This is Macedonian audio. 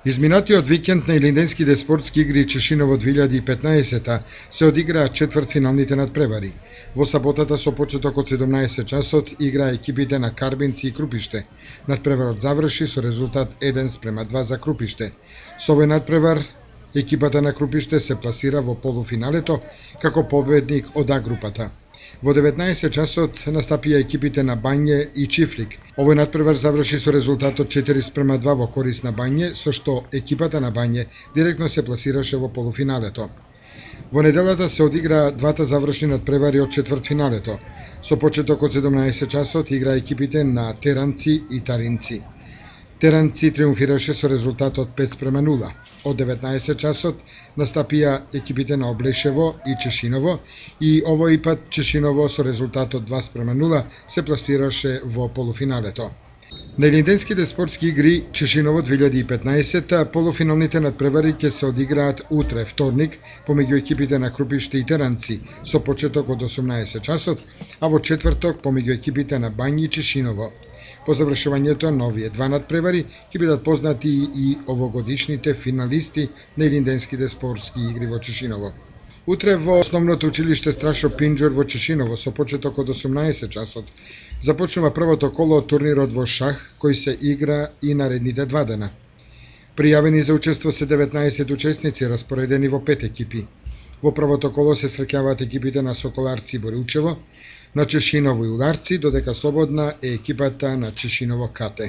Изминатиот викенд на Илинденските спортски игри Чешиново 2015 се одиграа четвртфиналните надпревари. Во саботата со почеток од 17 часот играа екипите на Карбинци и Крупиште. Надпреварот заврши со резултат 1:2 за Крупиште. Со овој надпревар екипата на Крупиште се пласира во полуфиналето како победник од А групата. Во 19 часот настапија екипите на Бање и Чифлик. Овој надпревар заврши со резултатот 4:2 во корис на Бање, со што екипата на Бање директно се пласираше во полуфиналето. Во неделата се одиграа двата завршни надпревари од четвртфиналето. Со почеток од 17 часот играа екипите на Теранци и Таринци. Теранци триумфираше со резултатот 5:0. Од 19 часот настапија екипите на Облешево и Чешиново и овој пат Чешиново со резултатот 2:0 се пласираше во полуфиналето. На Илинденските спортски игри Чешиново 2015 полуфиналните надпревари ќе се одиграат утре, вторник, помеѓу екипите на Крупиште и Теранци со почеток од 18 часот, а во четврток помеѓу екипите на Бањи и Чешиново. По завршувањето на овие два надпревари ќе бидат познати и овогодишните финалисти на Илинденските спортски игри во Чешиново. Утре во основното училиште Страшо Пинџур во Чешиново со почеток од 18 часот започнува првото коло од турнирот во шах кој се игра и наредните 2 дена. Пријавени за учество се 19 учесници распоредени во 5 екипи. Во првото коло се среќаваат екипите на Соколарци и Борилчево, на Чешиново и Ударци, додека слободна е екипата на Чешиново КТ.